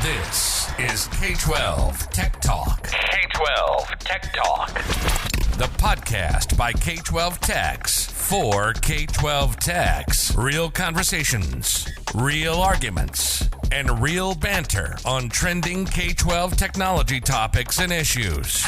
This is K-12 Tech Talk. K-12 Tech Talk. The podcast by K-12 Techs for K-12 Techs. Real conversations, real arguments, and real banter on trending K-12 technology topics and issues.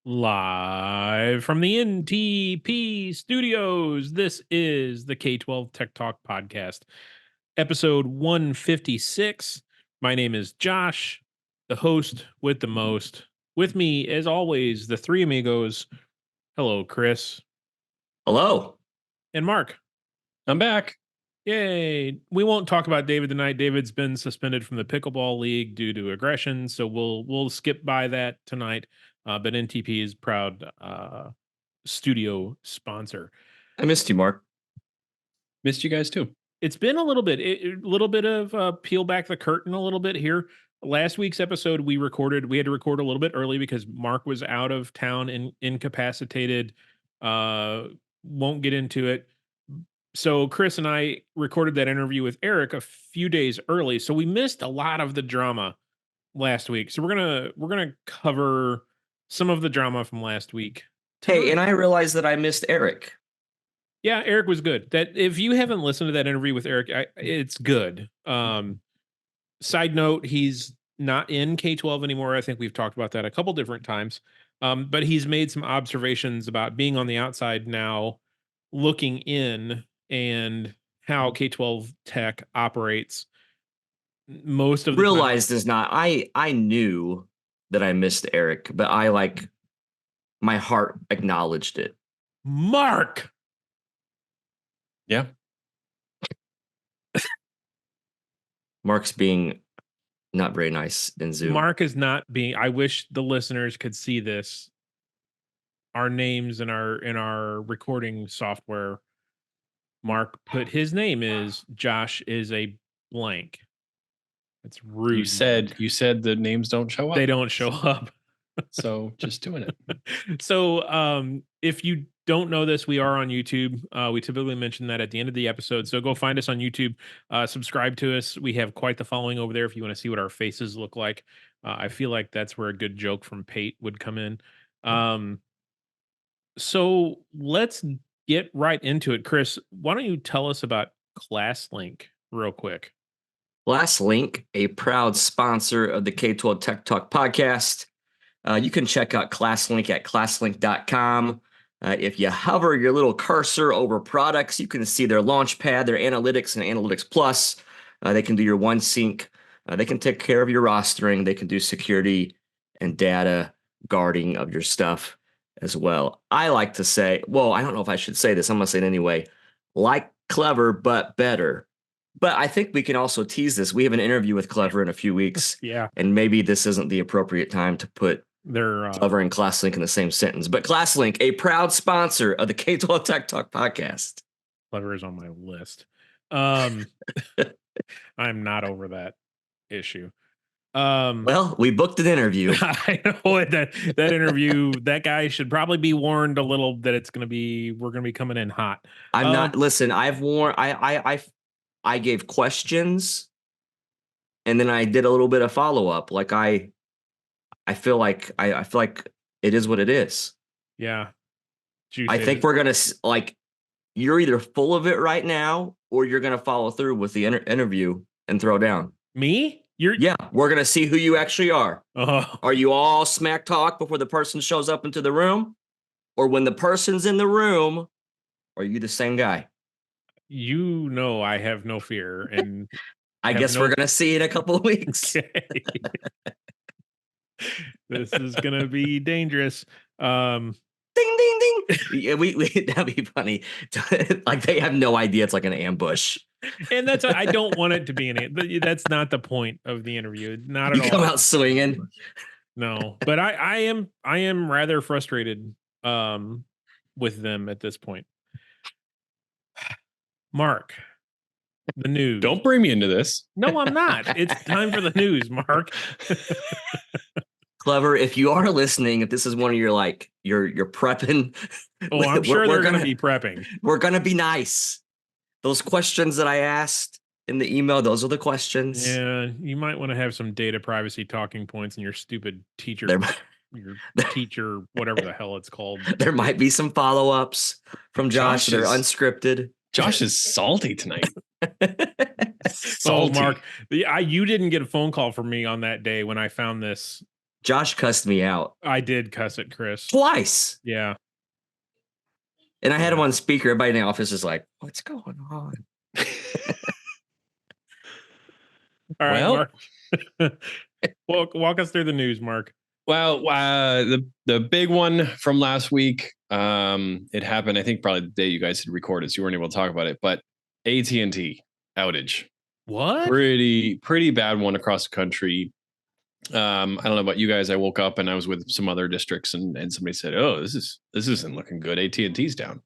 Live from the NTP studios, this is the K-12 Tech Talk podcast, episode 156. My name is Josh, the host with the most. With me, as always, the three amigos. Hello, Chris. Hello. And Mark. I'm back. Yay. We won't talk about David tonight. David's been suspended from the pickleball league due to aggression, so we'll skip by that tonight. But NTP is proud studio sponsor. I missed you, Mark. Missed you guys too. It's been a little bit of peel back the curtain a little bit here. Last week's episode we had to record a little bit early because Mark was out of town and incapacitated. Won't get into it. So Chris and I recorded that interview with Eric a few days early. So we missed a lot of the drama last week. So we're gonna cover some of the drama from last week. Hey, and I realized that I missed Eric. Yeah, Eric was good. That if you haven't listened to that interview with Eric, it's good. Side note, he's not in K-12 anymore. I think we've talked about that a couple different times. But he's made some observations about being on the outside now, looking in, and how K-12 tech operates. Most of the realized is not. I knew that I missed Eric, but my heart acknowledged it. Mark. Yeah. Mark's being not very nice in Zoom. Mark is not being. I wish the listeners could see this. Our names in our recording software. Mark put his name is Josh is a blank. It's rude. You said the names don't show up. They don't show up. So just doing it. So if you don't know this, we are on YouTube. We typically mention that at the end of the episode. So go find us on YouTube. Subscribe to us. We have quite the following over there if you want to see what our faces look like. I feel like that's where a good joke from Pate would come in. So let's get right into it. Chris, why don't you tell us about Classlink real quick? Classlink, a proud sponsor of the K-12 Tech Talk podcast. You can check out Classlink at classlink.com. If you hover your little cursor over products, you can see their Launchpad, their Analytics, and Analytics Plus. They can do your OneSync. They can take care of your rostering. They can do security and data guarding of your stuff as well. I like to say, well, I don't know if I should say this. I'm going to say it anyway. Like Clever, but better. But I think we can also tease this. We have an interview with Clever in a few weeks. Yeah. And maybe this isn't the appropriate time to put their Clever and Classlink in the same sentence. But Classlink, a proud sponsor of the K-12 Tech Talk podcast. Clever is on my list. I'm not over that issue. Well, we booked an interview. I know that interview, that guy should probably be warned a little that we're going to be coming in hot. I'm not, listen, I've warned, I gave questions and then I did a little bit of follow-up. Like I feel like it is what it is. Yeah. I think we're going to you're either full of it right now or you're going to follow through with the interview and throw down. Me? Yeah, we're going to see who you actually are. Oh. Are you all smack talk before the person shows up into the room? Or when the person's in the room, are you the same guy? You know I have no fear. And I guess we're going to see in a couple of weeks. Okay. This is going to be dangerous. Ding, ding, ding. Yeah, we that'd be funny. Like they have no idea it's like an ambush. And I don't want it to be that's not the point of the interview. Not at all. You come out swinging. No, but I am rather frustrated with them at this point. Mark, The news. Don't bring me into this. No, I'm not. It's time for the news, Mark. Clever. If you are listening, if this is one of your you're prepping. Oh, I'm sure they're going to be prepping. We're going to be nice. Those questions that I asked in the email, those are the questions. Yeah, you might want to have some data privacy talking points in your stupid teacher, your teacher, whatever the hell it's called. There might be some follow-ups from Josh. They're unscripted. Josh is salty tonight. Oh, Mark, you didn't get a phone call from me on that day when I found this. Josh cussed me out. I did cuss at Chris. Twice. Yeah. And I had him on speaker. Everybody in the office is like, what's going on? All right, Mark. Walk us through the news, Mark. Well, the big one from last week, it happened, I think probably the day you guys had recorded, so you weren't able to talk about it, but AT&T outage. What? Pretty bad one across the country. I don't know about you guys. I woke up and I was with some other districts and somebody said, oh, this isn't looking good. AT&T's down.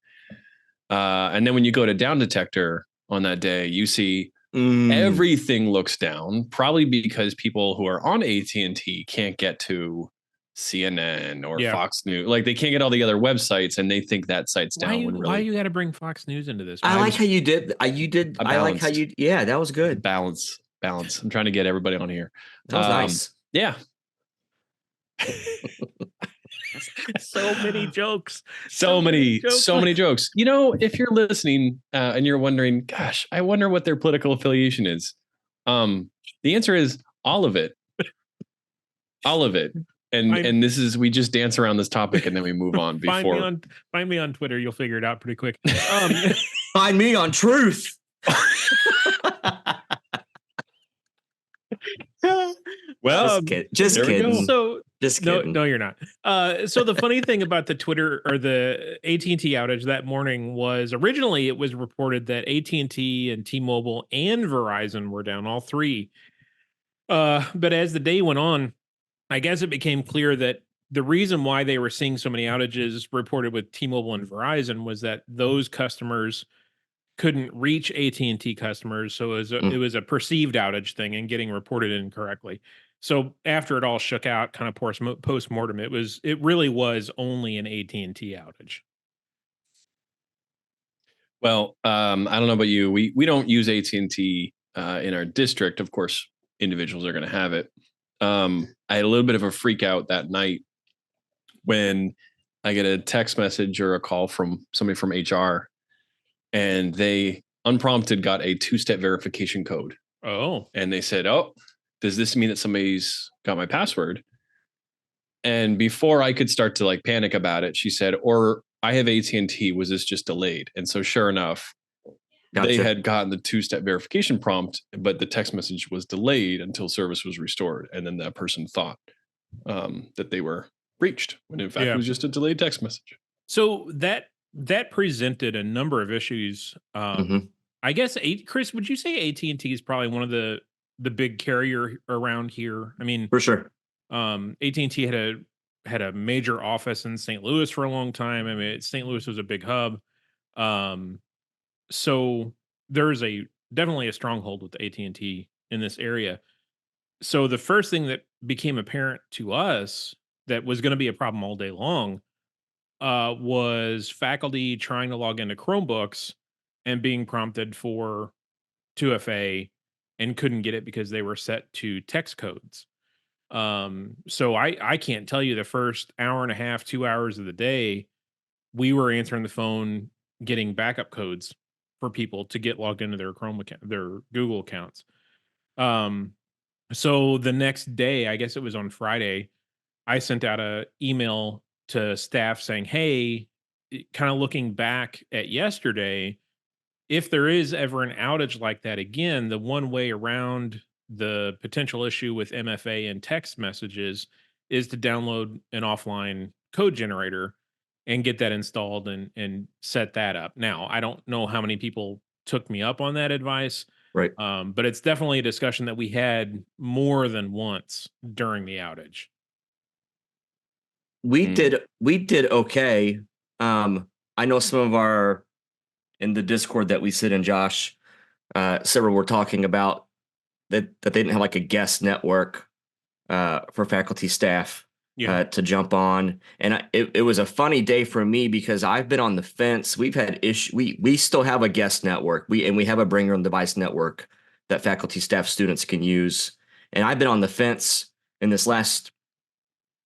And then when you go to Down Detector on that day, you see everything looks down, probably because people who are on AT&T can't get to CNN or Fox News. Like they can't get all the other websites and they think that site's down. Why you got to bring Fox News into this? I like how you did. I like how you. Yeah, that was good. Balance. I'm trying to get everybody on here. That was nice. Yeah. So many jokes. So many jokes. You know, if you're listening and you're wondering, gosh, I wonder what their political affiliation is. The answer is all of it. All of it. And this is, we just dance around this topic and then we move on before. Find me on Twitter. You'll figure it out pretty quick. Find me on Truth. Well, just kidding. So just kidding. No, you're not. So the funny thing about the Twitter or the AT&T outage that morning was originally it was reported that AT&T and T-Mobile and Verizon were down, all three. But as the day went on, I guess it became clear that the reason why they were seeing so many outages reported with T-Mobile and Verizon was that those customers couldn't reach AT&T customers, so it was a perceived outage thing and getting reported incorrectly. So after it all shook out, kind of post-mortem, it really was only an AT&T outage. Well, I don't know about you. We don't use AT&T in our district. Of course, individuals are going to have it. I had a little bit of a freak out that night when I get a text message or a call from somebody from HR, and they unprompted got a 2-step verification code. Oh. And they said, oh, does this mean that somebody's got my password? And before I could start to like panic about it, she said, or I have AT&T, was this just delayed? And so sure enough, they had gotten the 2-step verification prompt, but the text message was delayed until service was restored. And then that person thought that they were breached when in fact it was just a delayed text message. So that presented a number of issues. I guess, Chris, would you say AT&T is probably one of the big carrier around here? I mean, for sure. AT&T had a major office in St. Louis for a long time. I mean, St. Louis was a big hub. So there's definitely a stronghold with AT&T in this area. So the first thing that became apparent to us that was going to be a problem all day long was faculty trying to log into Chromebooks and being prompted for 2FA and couldn't get it because they were set to text codes. So I can't tell you the first hour and a half, 2 hours of the day, we were answering the phone, getting backup codes for people to get logged into their Chrome account, their Google accounts. So the next day, I guess it was on Friday, I sent out an email to staff saying, hey, kind of looking back at yesterday, if there is ever an outage like that again, the one way around the potential issue with MFA and text messages is to download an offline code generator and get that installed and set that up. Now, I don't know how many people took me up on that advice, right? But it's definitely a discussion that we had more than once during the outage. We did okay. I know some of in the Discord that we sit in, Josh, several were talking about that they didn't have like a guest network for faculty staff to jump on. And it was a funny day for me because I've been on the fence. We've had we still have a guest network. We have a bring your own device network that faculty, staff, students can use. And I've been on the fence in this last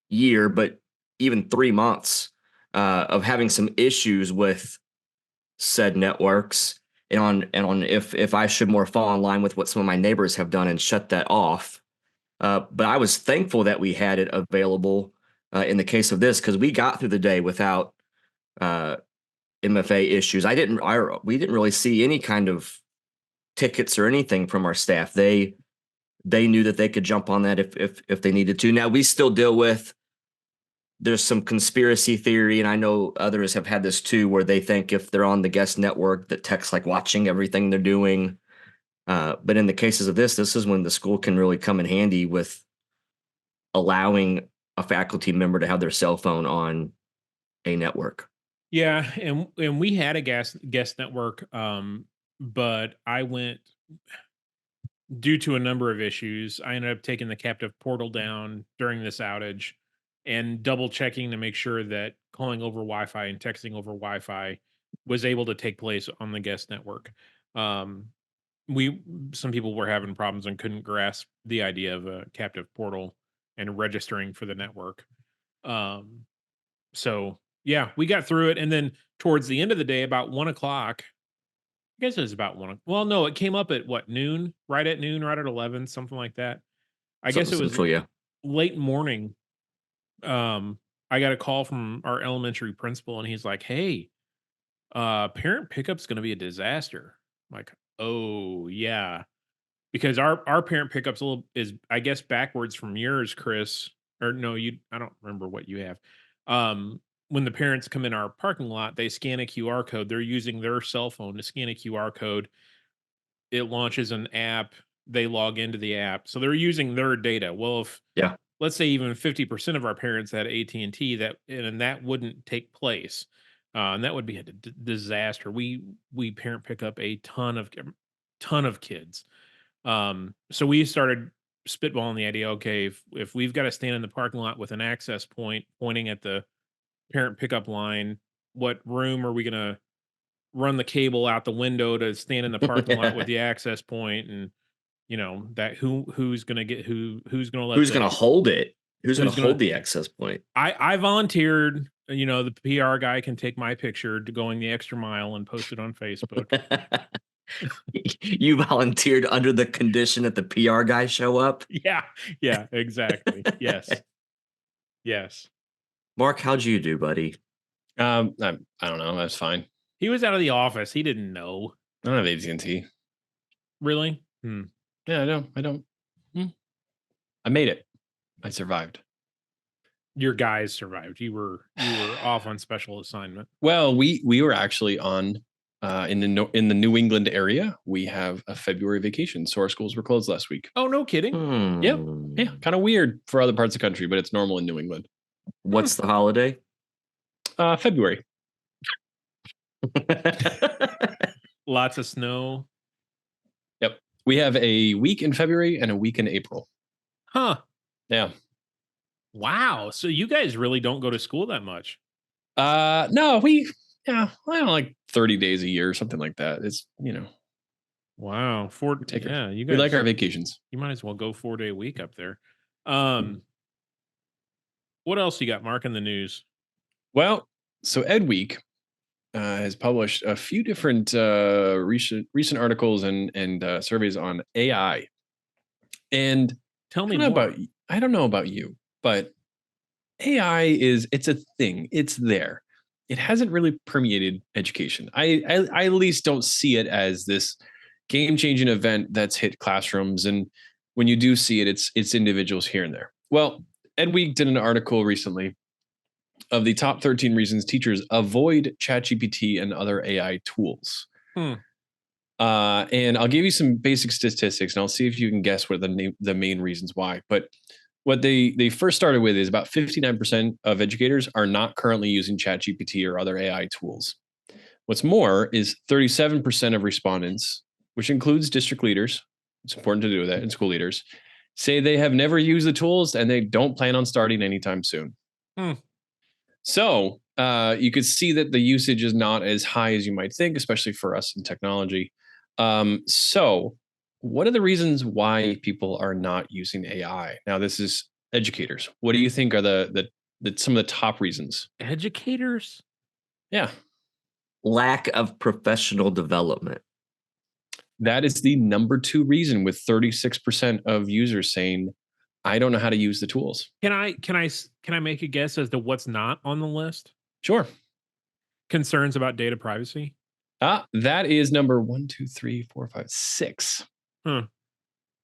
year, but even 3 months of having some issues with said networks and on if I should more fall in line with what some of my neighbors have done and shut that off. But I was thankful that we had it available in the case of this because we got through the day without MFA issues. We didn't really see any kind of tickets or anything from our staff. They knew that they could jump on that if they needed to. Now we still deal with. There's some conspiracy theory, and I know others have had this too, where they think if they're on the guest network, that tech's like watching everything they're doing. But in the cases of this is when the school can really come in handy with allowing a faculty member to have their cell phone on a network. Yeah, and we had a guest network, but I went due to a number of issues. I ended up taking the captive portal down during this outage and double checking to make sure that calling over Wi-Fi and texting over Wi-Fi was able to take place on the guest network. Some people were having problems and couldn't grasp the idea of a captive portal and registering for the network. So yeah, we got through it, and then towards the end of the day, about 1 o'clock. I guess it was about one. Well, no, it came up at what, noon? Right at noon, right at 11, something like that. I guess it was late morning. I got a call from our elementary principal, and he's like, "Hey, parent pickup's going to be a disaster." I'm like, "Oh yeah," because our parent pickup's is I guess backwards from yours, Chris. Or no, I don't remember what you have. When the parents come in our parking lot, they scan a QR code. They're using their cell phone to scan a QR code. It launches an app. They log into the app, so they're using their data. Well, let's say even 50% of our parents had AT&T, that wouldn't take place, and that would be a disaster. We parent pick up a ton of kids, so we started spitballing the idea. Okay, if we've got to stand in the parking lot with an access point pointing at the parent pickup line, what room are we going to run the cable out the window to stand in the parking lot with the access point? And that who's going to get who's going to let who's going to hold it, who's going to hold the access point. I volunteered. The PR guy can take my picture to going the extra mile and post it on Facebook. You volunteered under the condition that the PR guy show up. Yeah, exactly. Yes. Mark, how'd you do, buddy? I don't know. That's fine. He was out of the office. He didn't know. I don't have AT&T. Really? Yeah, I don't. I made it. I survived. Your guys survived. You were off on special assignment. Well, we were actually on in the New England area. We have a February vacation, so our schools were closed last week. Oh, no kidding. Yeah, kind of weird for other parts of the country, but it's normal in New England. What's the holiday? February. Lots of snow. Yep. We have a week in February and a week in April. Huh. Yeah. Wow. So you guys really don't go to school that much? No, I don't know, like 30 days a year or something like that. It's, Wow. You guys, we like our vacations. You might as well go 4-day a week up there. What else you got, Mark, in the news? Well, so Ed Week has published a few different recent articles and surveys on AI. And tell me more. I don't know about you, but AI it's a thing. It's there. It hasn't really permeated education. I at least don't see it as this game-changing event that's hit classrooms. And when you do see it, it's individuals here and there. Well, Ed Week did an article recently of the top 13 reasons teachers avoid ChatGPT and other AI tools. And I'll give you some basic statistics, and I'll see if you can guess what the main reasons why. But what they first started with is about 59% of educators are not currently using ChatGPT or other AI tools. What's more is 37% of respondents which includes district leaders, it's important to do that, and school leaders, say they have never used the tools and they don't plan on starting anytime soon. So you could see that the usage is not as high as you might think, especially for us in technology. So what are the reasons why people are not using AI? Now, this is educators. What do you think are the some of the top reasons? Educators? Yeah. Lack of professional development. That is the number 2 reason, with 36% of users saying, I don't know how to use the tools. Can I make a guess as to what's not on the list? Sure. Concerns about data privacy? That is number 1, 2, 3, 4, 5, 6.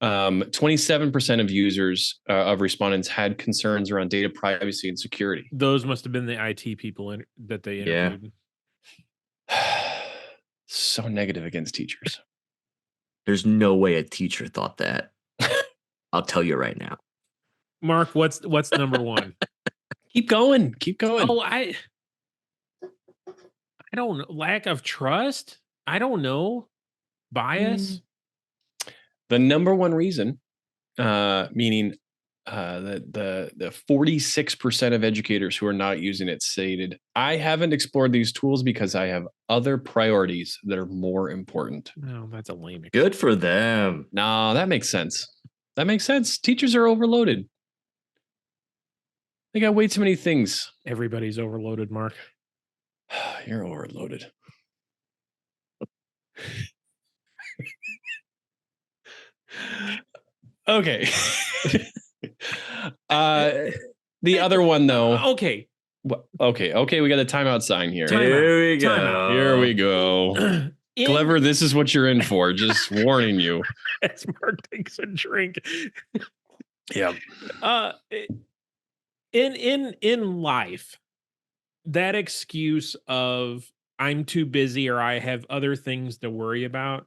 27% of users of respondents had concerns around data privacy and security. Those must have been the IT people that they interviewed. So negative against teachers. There's no way a teacher thought that. I'll tell you right now. Mark, what's number 1? Keep going. Oh, I don't know. Lack of trust? I don't know. Bias? The number 1 reason, meaning the 46% of educators who are not using it stated, I haven't explored these tools because I have other priorities that are more important. No, that's a lame excuse. Good for them. No, that makes sense. Teachers are overloaded. They got way too many things. Everybody's overloaded, Mark. You're overloaded. Okay. The other one, though. Okay. Okay. We got a timeout sign here. Here we go. Timeout. Here we go. Clever, this is what you're in for. Just warning you. As Mark takes a drink. Yeah. In life, that excuse of I'm too busy or I have other things to worry about,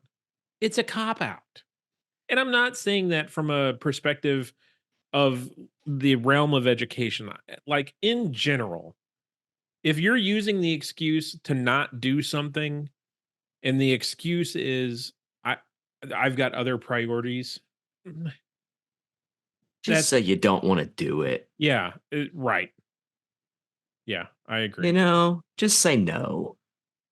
it's a cop-out. And I'm not saying that from a perspective of the realm of education. Like in general, if you're using the excuse to not do something and the excuse is I've got other priorities, Just say you don't want to do it. yeah, right. Yeah, I agree. You know, just say no.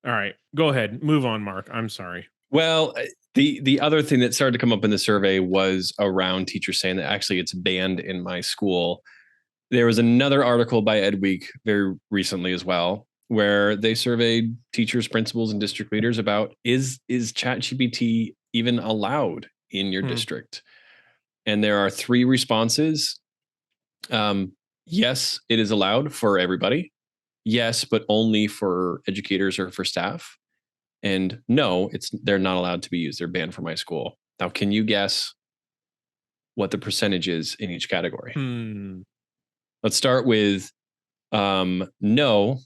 All right, go ahead. Move on, Mark. I'm sorry. Well, the other thing that started to come up in the survey was around teachers saying that actually it's banned in my school. There was another article by Ed Week very recently as well, where they surveyed teachers, principals, and district leaders about is ChatGPT even allowed in your district? And there are 3 responses. Yes, it is allowed for everybody. Yes, but only for educators or for staff. And no, they're not allowed to be used. They're banned from my school. Now, can you guess what the percentage is in each category? Let's start with no,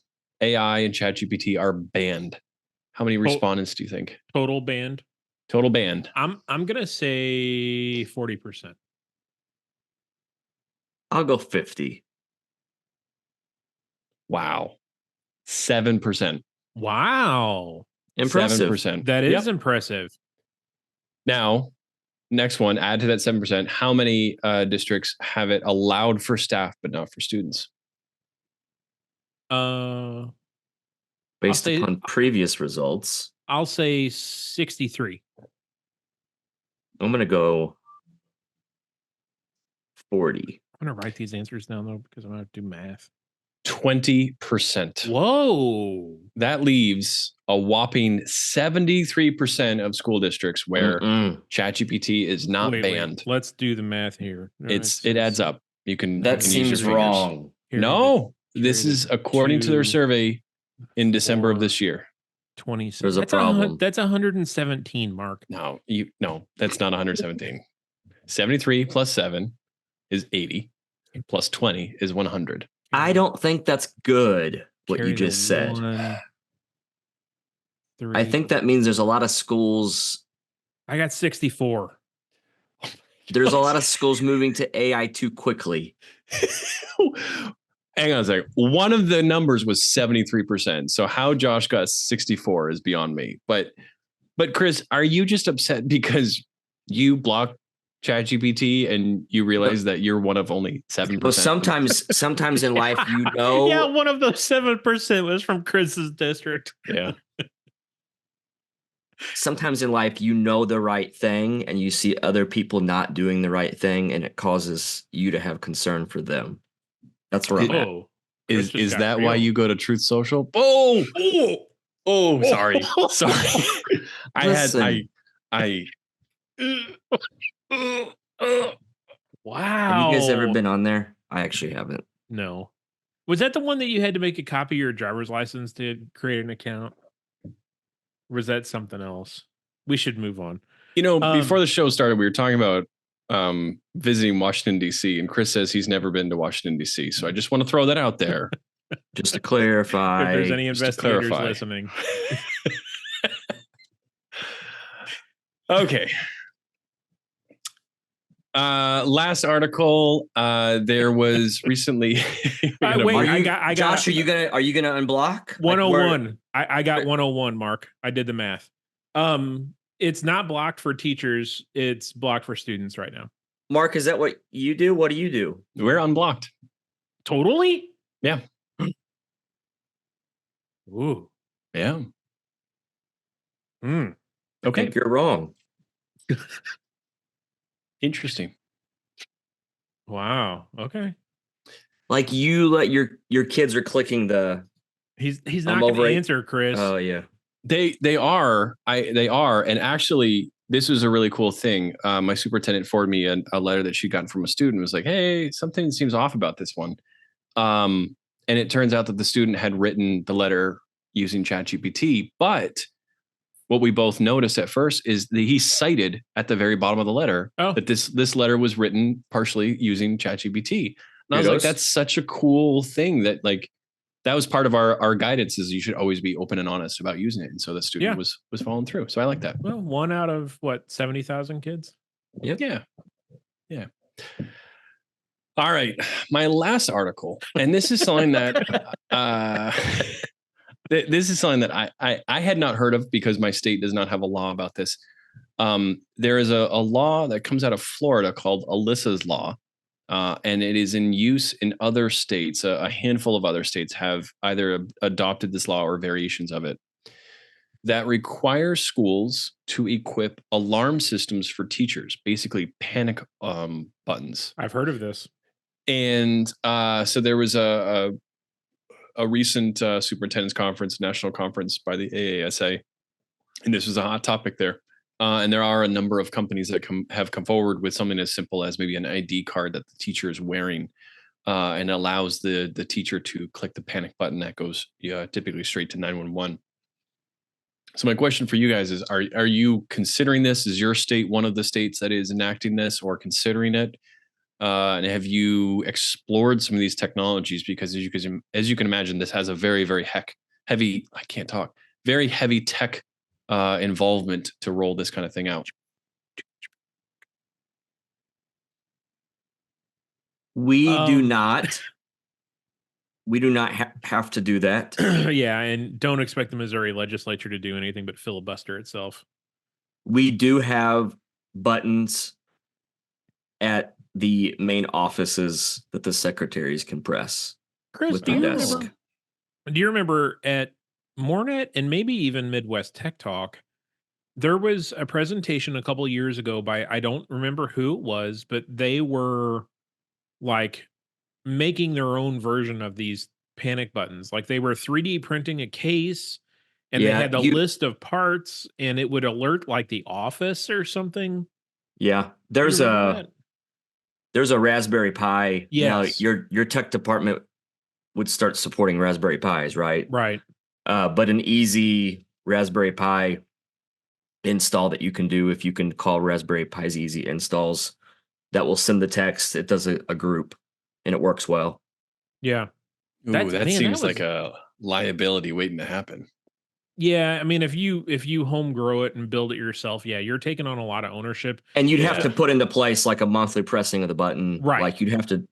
AI and ChatGPT are banned. How many respondents do you think? Total banned. Total banned. I'm gonna say 40%. I'll go 50. Wow. 7%. Wow. Impressive. 7%. That is impressive. Now, next one, add to that 7%. How many districts have it allowed for staff but not for students? Based upon previous results, I'll say 63. I'm going to go 40. I'm gonna write these answers down though because I'm gonna do math. 20%. Whoa. That leaves a whopping 73% of school districts where ChatGPT is not banned. Wait. Let's do the math here. It adds up. You can. That you can use your seems fingers. wrong. No, this is according to their survey in December of this year. 27. There's a problem. That's 117, Mark. No, that's not 117. 73 plus 7 is 80. Plus 20 is 100. I don't think that's good, what you just said. 3. I think that means there's a lot of schools. I got 64. There's a lot of schools moving to AI too quickly. Hang on a second. One of the numbers was 73%. So how Josh got 64 is beyond me. But But Chris, are you just upset because you blocked ChatGPT and you realize that you're one of only 7%? Well, sometimes in life, Yeah, one of those 7% was from Chris's district. Yeah. Sometimes in life, you know the right thing and you see other people not doing the right thing, and it causes you to have concern for them. That's where I'm at. Oh, Chris just Is got that real. why you go to Truth Social? Oh, sorry. Sorry. Listen. Wow. Have you guys ever been on there? I actually haven't. No. Was that the one that you had to make a copy of your driver's license to create an account? Or was that something else? We should move on. Before the show started, we were talking about visiting Washington, D.C., and Chris says he's never been to Washington, D.C. So I just want to throw that out there. Just to clarify. If there's any investigators listening. Okay. Last article. There was recently. Josh, are you gonna unblock 101? I got 101. Mark, I did the math. It's not blocked for teachers. It's blocked for students right now. Mark, is that what you do? What do you do? We're unblocked. Totally. Yeah. Ooh. Yeah. I Okay. think you're wrong. Interesting. Wow. Okay. Like you let your kids are clicking the. He's not going to answer, Chris. Oh yeah. They are. And actually, this was a really cool thing. My superintendent forwarded me a letter that she'd gotten from a student. It was like, hey, something seems off about this one. And it turns out that the student had written the letter using ChatGPT. But what we both noticed at first is that he cited at the very bottom of the letter that this letter was written partially using ChatGPT. And I was like, that's such a cool thing that that was part of our guidance is you should always be open and honest about using it. And so the student was following through. So I like that. Well, 1 out of 70,000 kids. Yep. Yeah. All right. My last article, and this is something that I had not heard of because my state does not have a law about this. There is a law that comes out of Florida called Alyssa's Law. And it is in use in other states. A handful of other states have either adopted this law or variations of it that require schools to equip alarm systems for teachers, basically panic buttons. I've heard of this. And so there was a recent superintendent's conference, national conference by the AASA, and this was a hot topic there. And there are a number of companies that have come forward with something as simple as maybe an ID card that the teacher is wearing and allows the teacher to click the panic button that goes typically straight to 911. So my question for you guys is, are you considering this? Is your state one of the states that is enacting this or considering it? And have you explored some of these technologies? Because as you can imagine, this has a very, very very heavy tech involvement to roll this kind of thing out. We do not have to do that. Yeah, and don't expect the Missouri legislature to do anything but filibuster itself. We do have buttons at the main offices that the secretaries can press. Chris, do you remember at Mornet and maybe even Midwest Tech Talk, there was a presentation a couple years ago by, I don't remember who it was, but they were making their own version of these panic buttons. Like they were 3D printing a case and they had the list of parts and it would alert the office or something. Yeah. There's a Raspberry Pi. Yes. Now your tech department would start supporting Raspberry Pis, right? Right. But an easy Raspberry Pi install that you can do if you can call Raspberry Pi's easy installs, that will send the text. It does a group and it works well. Yeah. That seems like a liability waiting to happen. Yeah, I mean, if you home grow it and build it yourself, you're taking on a lot of ownership. And you'd have to put into place a monthly pressing of the button. Right. Like you'd have to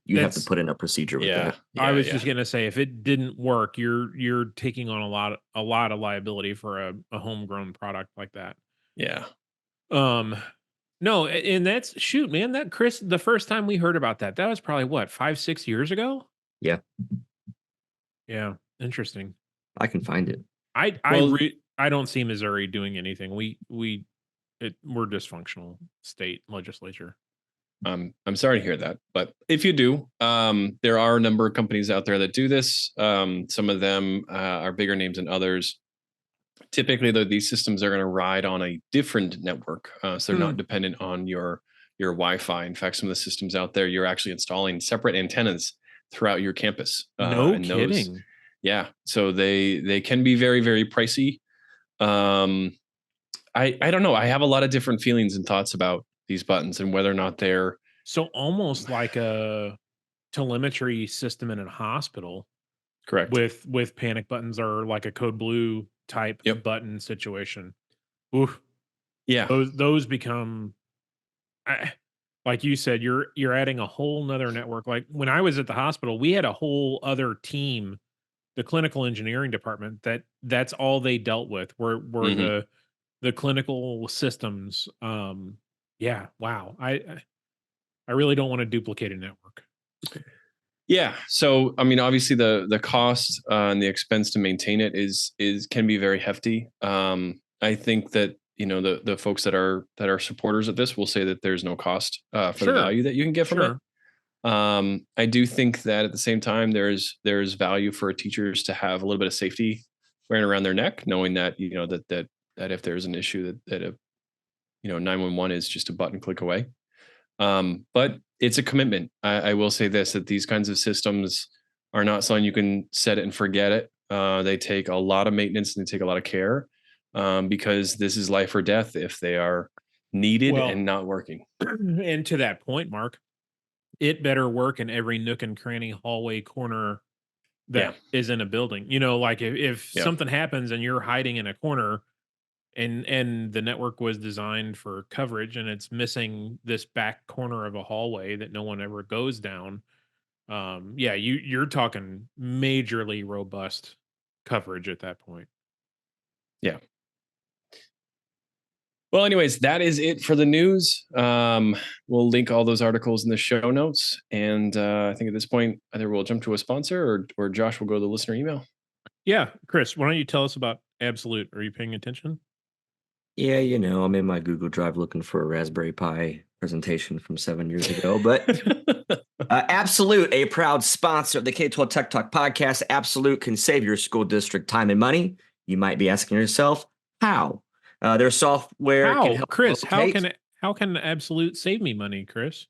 put in a procedure with that. I was just gonna say, if it didn't work, you're taking on a lot of liability for a homegrown product like that. Yeah. No, and that's shoot, man. That Chris, the first time we heard about that was probably what, 5-6 years ago. Yeah, Yeah, interesting. I can find it. I don't see Missouri doing anything. We're dysfunctional state legislature. I'm sorry to hear that, but if you do, there are a number of companies out there that do this. Some of them are bigger names than others. Typically, though, these systems are going to ride on a different network, so they're not dependent on your Wi-Fi. In fact, some of the systems out there, you're actually installing separate antennas throughout your campus. No and kidding. Yeah, so they can be very, very pricey. I don't know. I have a lot of different feelings and thoughts about these buttons and whether or not they're So almost like a telemetry system in a hospital correct. with panic buttons or like a code blue type button situation. Oof. Yeah. Those become, like you said, you're adding a whole nother network. Like when I was at the hospital, we had a whole other team, the clinical engineering department, that's all they dealt with were the clinical systems. Yeah, wow. I really don't want to duplicate a network. Yeah. So, I mean, obviously the cost and the expense to maintain it is can be very hefty. I think that, the folks that are supporters of this will say that there's no cost for the value that you can get from it. I do think that at the same time, there's value for teachers to have a little bit of safety wearing around their neck, knowing that, that if there's an issue that 911 is just a button click away. But it's a commitment. I will say this, that these kinds of systems are not something you can set it and forget it. They take a lot of maintenance and they take a lot of care because this is life or death if they are needed and not working. And to that point, Mark, it better work in every nook and cranny, hallway, corner that is in a building. Like if something happens and you're hiding in a corner and the network was designed for coverage and it's missing this back corner of a hallway that no one ever goes down. You're talking majorly robust coverage at that point. Yeah. Well, anyways, that is it for the news. We'll link all those articles in the show notes. And I think at this point, either we'll jump to a sponsor or Josh will go to the listener email. Yeah. Chris, why don't you tell us about Absolute? Are you paying attention? Yeah, I'm in my Google Drive looking for a Raspberry Pi presentation from 7 years ago. But Absolute, a proud sponsor of the K-12 Tech Talk podcast. Absolute can save your school district time and money. You might be asking yourself, how? Their software can help Chris, how can Absolute save me money, Chris?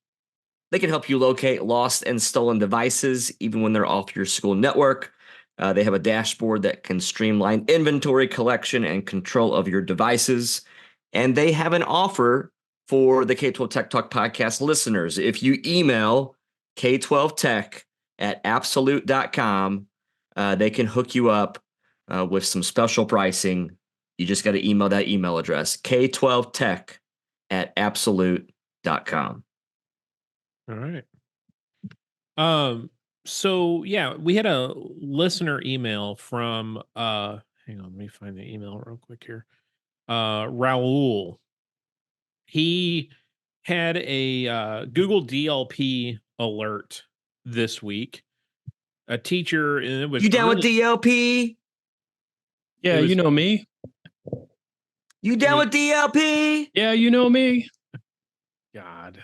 They can help you locate lost and stolen devices, even when they're off your school network. They have a dashboard that can streamline inventory collection and control of your devices. And they have an offer for the K-12 Tech Talk podcast listeners. If you email K12tech@absolute.com, they can hook you up with some special pricing. You just got to email that email address, K12tech@absolute.com. All right. So yeah, we had a listener email from hang on, let me find the email real quick here. Raul. He had a Google DLP alert this week. A teacher, and it was You down with DLP? Yeah, you know me. You down with DLP? Yeah, you know me. God.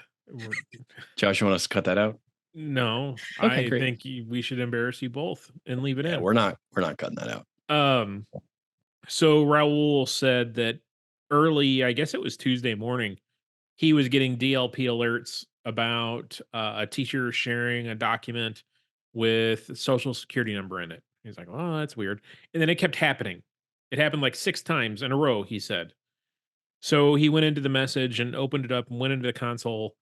Josh, you want us to cut that out? No, Okay, I great. think we should embarrass you both and leave it in. We're not cutting that out. So Raul said that early, I guess it was Tuesday morning, he was getting DLP alerts about a teacher sharing a document with a social security number in it. He's like, oh, that's weird. And then it kept happening. It happened like 6 times in a row, he said. So he went into the message and opened it up and went into the console,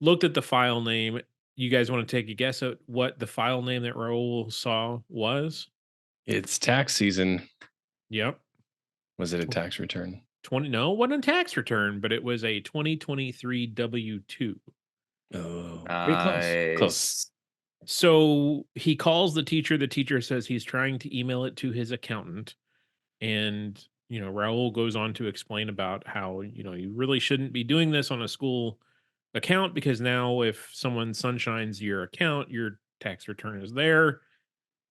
looked at the file name. You guys want to take a guess at what the file name that Raul saw was? It's tax season. Yep. Was it a tax return? No, it wasn't a tax return, but it was a 2023 W-2. Oh, nice. Close. So he calls the teacher. The teacher says he's trying to email it to his accountant. And Raul goes on to explain about how, you really shouldn't be doing this on a school account, because now if someone sunshines your account, your tax return is there.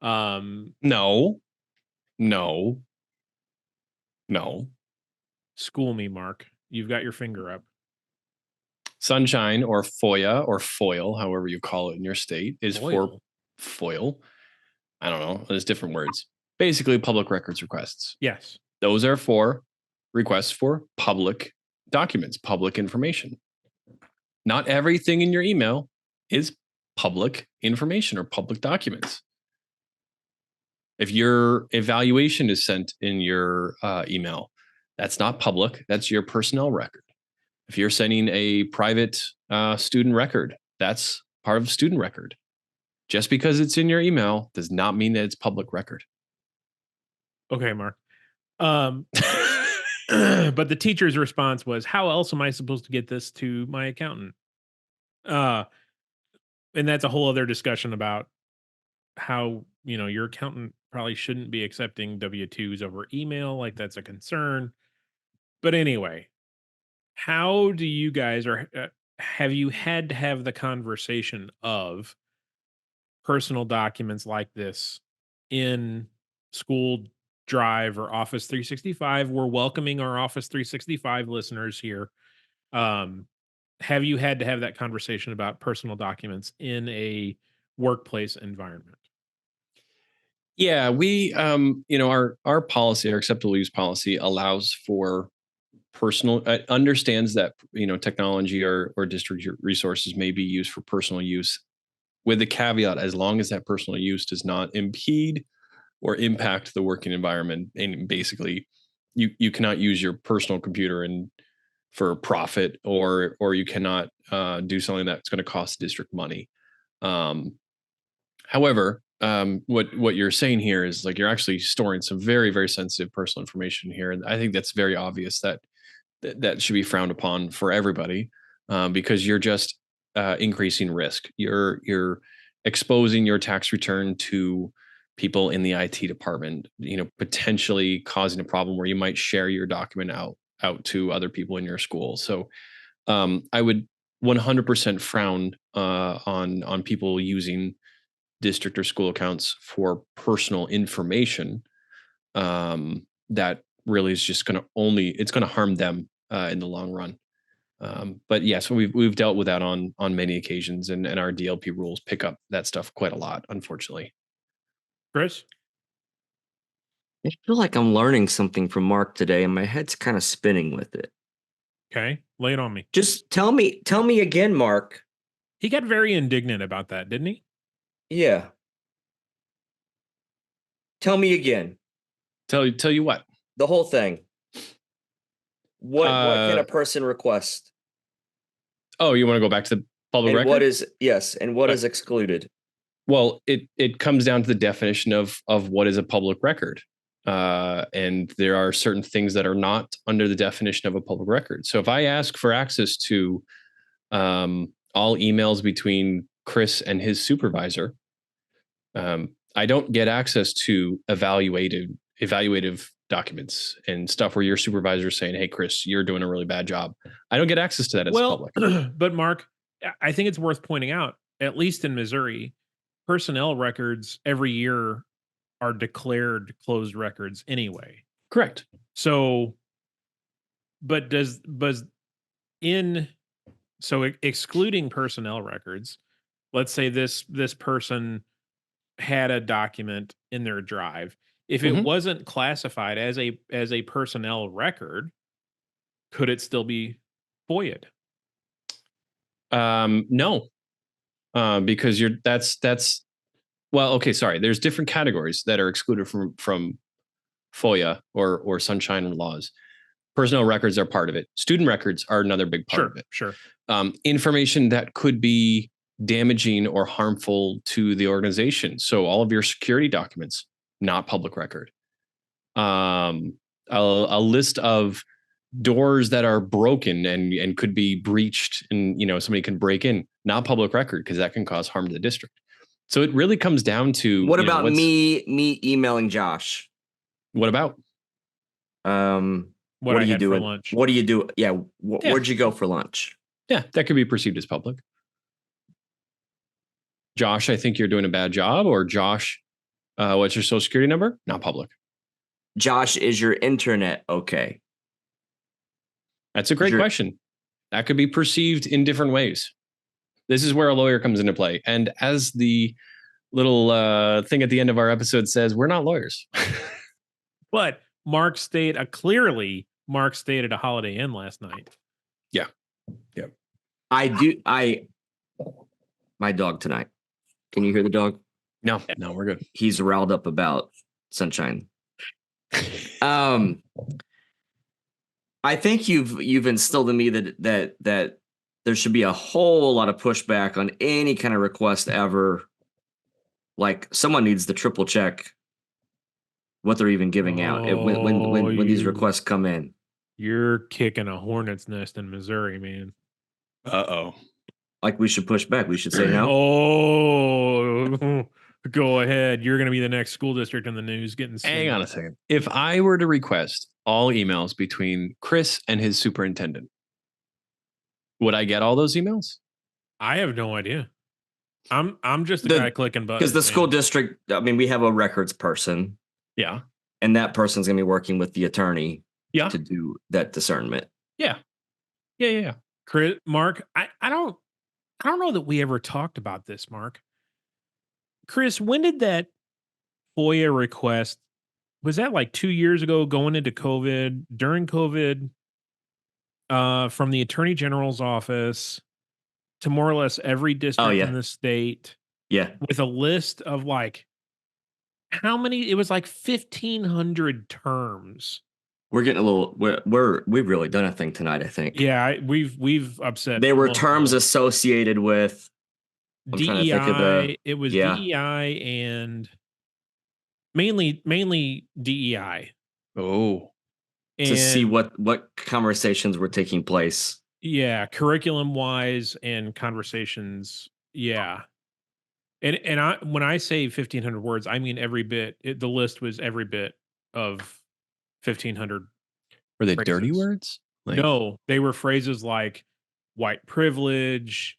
No. School me, Mark. You've got your finger up. Sunshine or FOIA or FOIL, however you call it in your state, is for FOIL. I don't know. There's different words. Basically, public records requests. Yes. Those are for requests for public documents, public information. Not everything in your email is public information or public documents. If your evaluation is sent in your email, that's not public. That's your personnel record. If you're sending a private student record, that's part of student record. Just because it's in your email does not mean that it's public record. Okay, Mark. But the teacher's response was, how else am I supposed to get this to my accountant? And that's a whole other discussion about how, your accountant probably shouldn't be accepting W-2s over email. Like, that's a concern. But anyway, how do you guys, or have you had to have the conversation of personal documents like this in School Drive or Office 365? We're welcoming our Office 365 listeners here. Have you had to have that conversation about personal documents in a workplace environment? Yeah, we, our policy, our acceptable use policy allows for personal, understands that, technology or district resources may be used for personal use, with the caveat, as long as that personal use does not impede or impact the working environment. And basically, you cannot use your personal computer for profit, or you cannot do something that's going to cost the district money. However, what you're saying here is, like, you're actually storing some very, very sensitive personal information here, and I think that's very obvious that should be frowned upon for everybody, because you're just increasing risk. You're exposing your tax return to people in the IT department, potentially causing a problem where you might share your document out to other people in your school. So I would 100% frown on people using district or school accounts for personal information. That really is just going to harm them in the long run. But yes, we've dealt with that on many occasions, and our DLP rules pick up that stuff quite a lot, unfortunately. Chris? I feel like I'm learning something from Mark today, and my head's kind of spinning with it. Okay, lay it on me. Just tell me again, Mark. He got very indignant about that, didn't he? Yeah. Tell me again. Tell you what? The whole thing. What can a person request? Oh, you want to go back to the public record? What is excluded? Well, it comes down to the definition of what is a public record. And there are certain things that are not under the definition of a public record. So if I ask for access to all emails between Chris and his supervisor, I don't get access to evaluative documents and stuff where your supervisor is saying, "Hey, Chris, you're doing a really bad job." I don't get access to that as public. But Mark, I think it's worth pointing out, at least in Missouri, personnel records every year are declared closed records anyway. Correct. So, but excluding personnel records, let's say this person had a document in their drive. If it wasn't classified as a personnel record, could it still be FOIA'd? No, because that's well, okay, sorry. There's different categories that are excluded from FOIA or sunshine laws. Personnel records are part of it. Student records are another big part of it. Sure. Information that could be damaging or harmful to the organization. So all of your security documents, not public record. A list of doors that are broken and could be breached, and somebody can break in, not public record, because that can cause harm to the district. So it really comes down to what about me emailing Josh? What about? What are I you had for doing? lunch. What do you do? Yeah. Yeah. Where'd you go for lunch? Yeah, that could be perceived as public. Josh, I think you're doing a bad job. Or Josh, what's your social security number? Not public. Josh, is your internet okay? That's a great question. That could be perceived in different ways. This is where a lawyer comes into play. And as the little thing at the end of our episode says, we're not lawyers. But Mark stayed at a Holiday Inn last night. Yeah. My dog tonight. Can you hear the dog? No, we're good. He's riled up about sunshine. I think you've instilled in me that there should be a whole lot of pushback on any kind of request ever. Like someone needs to triple check what they're even giving out when these requests come in. You're kicking a hornet's nest in Missouri, man. Uh-oh. Like we should push back. We should say no. Oh, go ahead. You're going to be the next school district in the news getting sued. Hang on a second. If I were to request all emails between Chris and his superintendent, would I get all those emails? I have no idea. I'm just a guy clicking buttons. Because the school district, I mean, we have a records person. Yeah. And that person's going to be working with the attorney Yeah. to do that discernment. Yeah. Chris, Mark, I don't know that we ever talked about this, Mark. Chris, when did that FOIA request, was that like 2 years ago going into COVID, during COVID, from the Attorney General's office to more or less every district in the state? Yeah. With a list of like how many? It was like 1,500 terms. We're getting a little. We've really done a thing tonight, I think. Yeah, we've upset. They were terms associated with DEI. It was DEI and mainly DEI. Oh, to see what conversations were taking place. Yeah, curriculum wise and conversations. Yeah. And I when I say 1,500 words, I mean every bit. The list was every bit of 1,500. Were they phrases. dirty words? No, they were phrases like white privilege.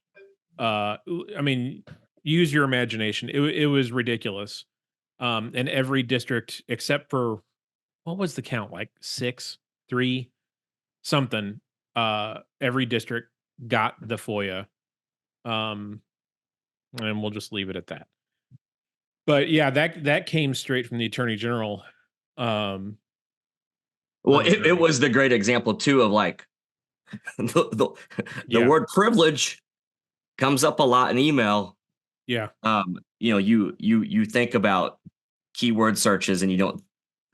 I mean, use your imagination. It was ridiculous. And every district except for, what was the count? Like 6, 3, something. Every district got the FOIA. And we'll just leave it at that. But yeah, that came straight from the Attorney General. Well, it was the great example too of like the word privilege comes up a lot in email. Yeah. You think about keyword searches and you don't,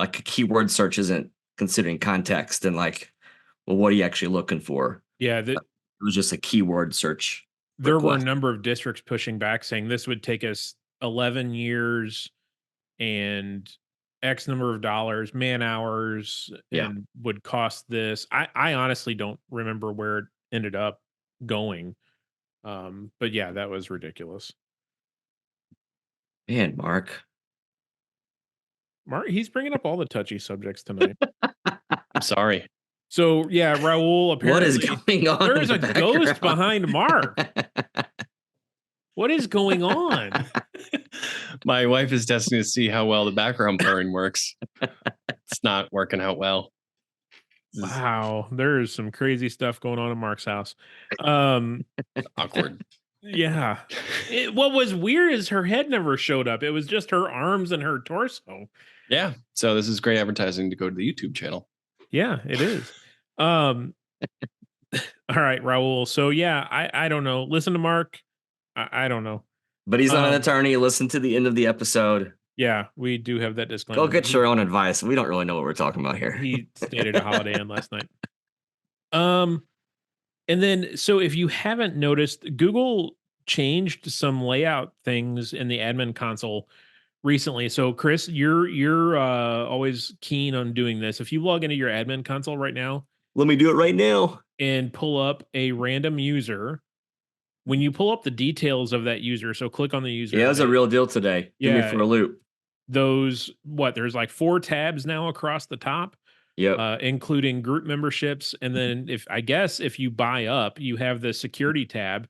like, a keyword search isn't considering context and like, well, what are you actually looking for? Yeah. It was just a keyword search. There were a number of districts pushing back saying this would take us 11 years and X number of dollars, man hours, and would cost this. I honestly don't remember where it ended up going. But yeah, that was ridiculous. Man, Mark, he's bringing up all the touchy subjects tonight. I'm sorry. So yeah, Raul, apparently what is going on? There is a ghost behind Mark. What is going on? My wife is testing to see how well the background blurring works. It's not working out well. Wow, there is some crazy stuff going on in Mark's house. Awkward. Yeah. What was weird is her head never showed up. It was just her arms and her torso. Yeah. So this is great advertising to go to the YouTube channel. Yeah, it is. All right, Raul. So yeah, I don't know. Listen to Mark. I don't know. But he's not an attorney. Listen to the end of the episode. Yeah, we do have that disclaimer. Go get your own advice. We don't really know what we're talking about here. He stayed at a Holiday Inn last night. And then, so if you haven't noticed, Google changed some layout things in the admin console recently. So Chris, you're always keen on doing this. If you log into your admin console right now, let me do it right now and pull up a random user. When you pull up the details of that user, so click on the user. Yeah, that's a real deal today. Give me for a loop. There's like 4 tabs now across the top. Yep. including group memberships. And then if you buy up, you have the security tab,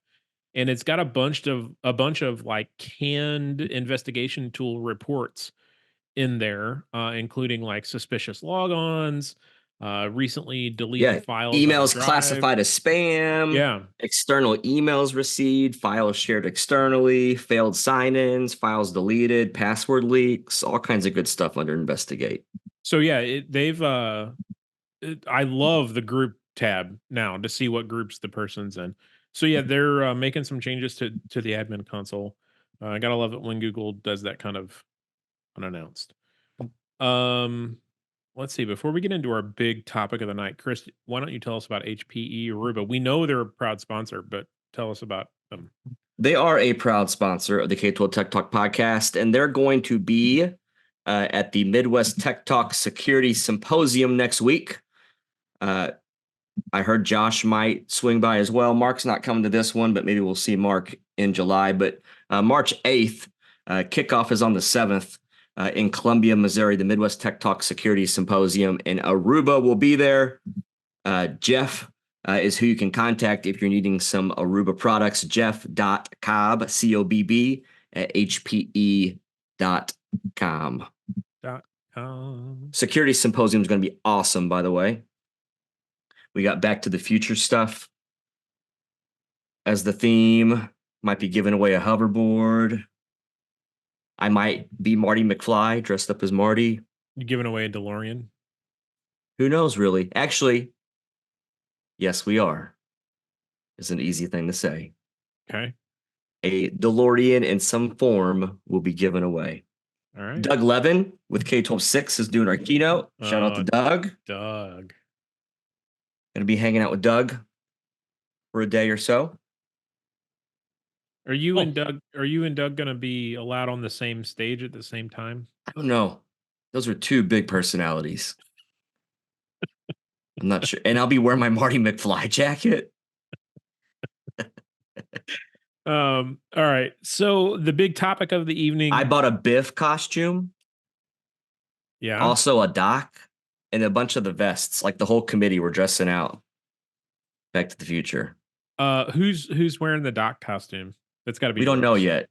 and it's got a bunch of like canned investigation tool reports in there, including like suspicious logons, recently Yeah. deleted files on a Emails drive. classified as spam, Yeah. external emails received, files shared externally, failed sign-ins, files deleted, password leaks, all kinds of good stuff under investigate. So yeah, I love the group tab now to see what groups the person's in. So yeah, they're making some changes to the admin console. I gotta love it when Google does that kind of unannounced. Um, let's see. Before we get into our big topic of the night, Chris, why don't you tell us about HPE Aruba? We know they're a proud sponsor, but tell us about them. They are a proud sponsor of the K-12 Tech Talk podcast, and they're going to be at the Midwest Tech Talk Security Symposium next week. I heard Josh might swing by as well. Mark's not coming to this one, but maybe we'll see Mark in July. But March 8th, kickoff is on the 7th in Columbia, Missouri, the Midwest Tech Talk Security Symposium, and Aruba will be there. Jeff is who you can contact if you're needing some Aruba products. Jeff.cobb, C-O-B-B, at hpe.com. Security Symposium is going to be awesome, by the way. We got Back to the Future stuff as the theme. Might be giving away a hoverboard. I might be Marty McFly dressed up as Marty. You giving away a DeLorean? Who knows, really? Actually, yes, we are. It's an easy thing to say. Okay. A DeLorean in some form will be given away. All right. Doug Levin with K-12-6 is doing our keynote. Shout out to Doug. Doug. Gonna be hanging out with Doug for a day or so. Are you and Doug gonna be allowed on the same stage at the same time? I don't know. Those are two big personalities. I'm not sure. And I'll be wearing my Marty McFly jacket. All right. So the big topic of the evening. I bought a Biff costume. Yeah. Also a Doc and a bunch of the vests. Like the whole committee were dressing out. Back to the Future. Who's wearing the Doc costume? That's got to be. We don't know yet.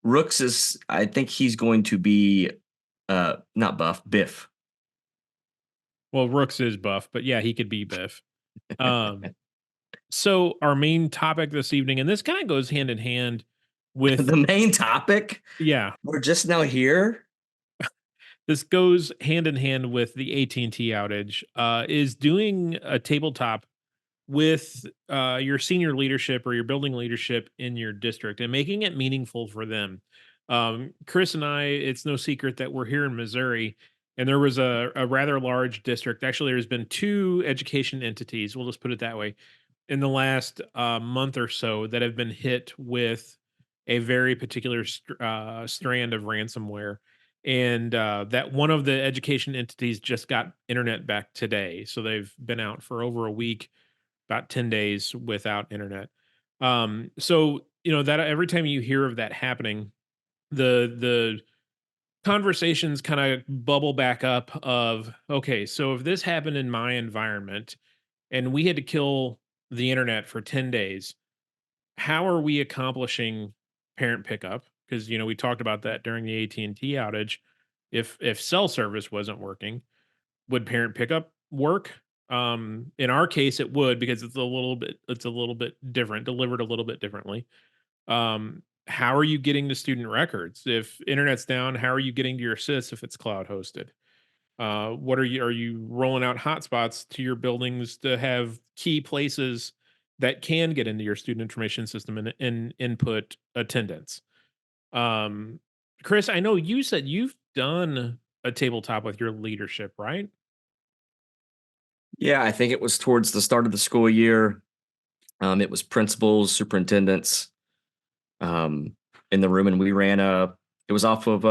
Rooks is. I think he's going to be. Not Buff. Biff. Well, Rooks is Buff, but yeah, he could be Biff. So our main topic this evening, and this kind of goes hand in hand with the main topic. Yeah, we're just now here. This goes hand in hand with the AT&T outage. Is doing a tabletop with your senior leadership or your building leadership in your district and making it meaningful for them. Chris and I, it's no secret that we're here in Missouri, and there was a rather large district. Actually, there's been two education entities, we'll just put it that way, in the last month or so that have been hit with a very particular strand of ransomware. And that one of the education entities just got internet back today. So they've been out for over a week, about 10 days without internet. So, that every time you hear of that happening, the conversations kind of bubble back up of, okay, so if this happened in my environment and we had to kill the internet for 10 days, how are we accomplishing parent pickup? Because, we talked about that during the AT&T outage. If cell service wasn't working, would parent pickup work? In our case, it would, because it's a little bit different, delivered a little bit differently. How are you getting to student records? If internet's down, how are you getting to your SIS if it's cloud hosted? Are you rolling out hotspots to your buildings to have key places that can get into your student information system and input attendance? Chris, I know you said you've done a tabletop with your leadership, right? Yeah, I think it was towards the start of the school year. It was principals, superintendents in the room, and we ran it was off of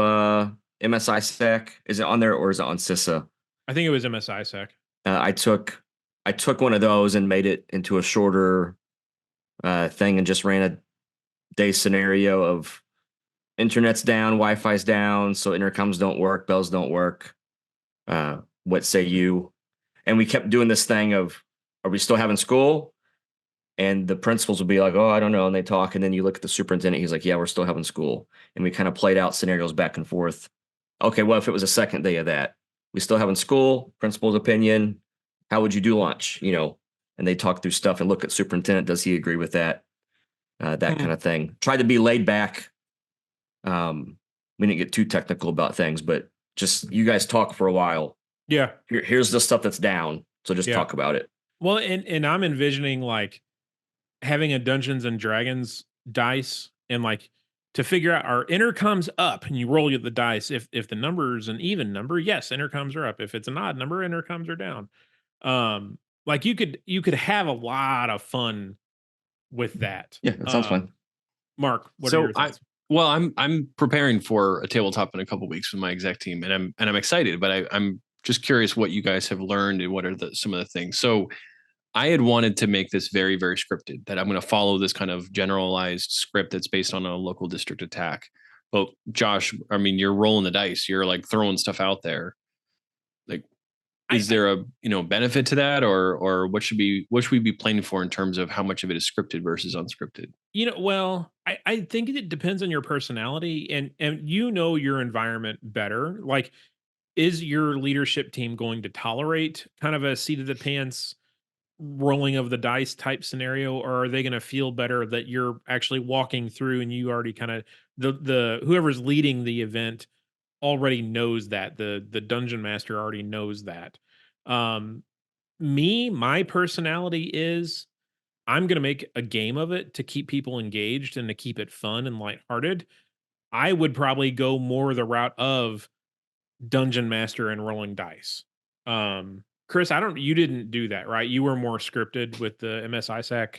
MSI Sec. Is it on there or is it on CISA? I think it was MSI Sec. I took one of those and made it into a shorter thing and just ran a day scenario of internet's down, Wi-Fi's down, so intercoms don't work, bells don't work. What say you? And we kept doing this thing of, are we still having school? And the principals would be like, oh, I don't know. And they talk. And then you look at the superintendent. He's like, yeah, we're still having school. And we kind of played out scenarios back and forth. Okay, well, if it was a second day of that, we still having school, principal's opinion. How would you do lunch? And they talk through stuff and look at superintendent. Does he agree with that? That kind of thing. Tried to be laid back. We didn't get too technical about things, but just you guys talk for a while. Yeah. Here's the stuff that's down. So just talk about it. Well, and I'm envisioning like having a Dungeons and Dragons dice and like to figure out our intercoms up and you roll the dice. If the number is an even number, yes, intercoms are up. If it's an odd number, intercoms are down. Like you could have a lot of fun with that. Yeah, that sounds fun. Mark, what are your thoughts? Well, I'm preparing for a tabletop in a couple of weeks with my exec team, and I'm excited, but I'm just curious what you guys have learned and what are some of the things. So I had wanted to make this very, very scripted, that I'm going to follow this kind of generalized script that's based on a local district attack. But Josh, I mean, you're rolling the dice, you're like throwing stuff out there. Like, is there a benefit to that, or what should we be planning for in terms of how much of it is scripted versus unscripted? Well, I think it depends on your personality and your environment better. Like, is your leadership team going to tolerate kind of a seat of the pants rolling of the dice type scenario, or are they going to feel better that you're actually walking through and you already kind of the whoever's leading the event already knows that the dungeon master already knows that. My personality is I'm going to make a game of it to keep people engaged and to keep it fun and lighthearted. I would probably go more the route of dungeon master and rolling dice. Chris, you didn't do that, right? You were more scripted with the MS ISAC.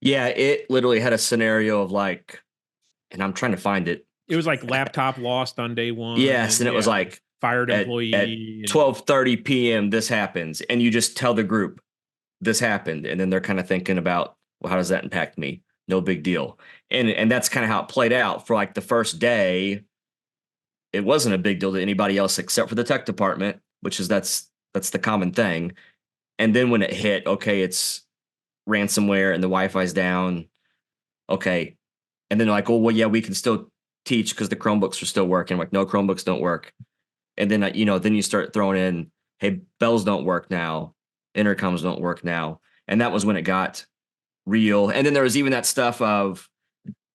Yeah, it literally had a scenario of like, and I'm trying to find it. It was like laptop lost on day one. Yes, and it was like fired employee at 12:30 p.m. This happens, and you just tell the group this happened, and then they're kind of thinking about, well, how does that impact me? No big deal, and that's kind of how it played out for like the first day. It wasn't a big deal to anybody else except for the tech department, which is that's the common thing. And then when it hit, okay, it's ransomware and the Wi-Fi's down. Okay, and then like, oh well, yeah, we can still teach because the Chromebooks are still working. Like, no, Chromebooks don't work. And then then you start throwing in, hey, bells don't work now, intercoms don't work now, and that was when it got real. And then there was even that stuff of,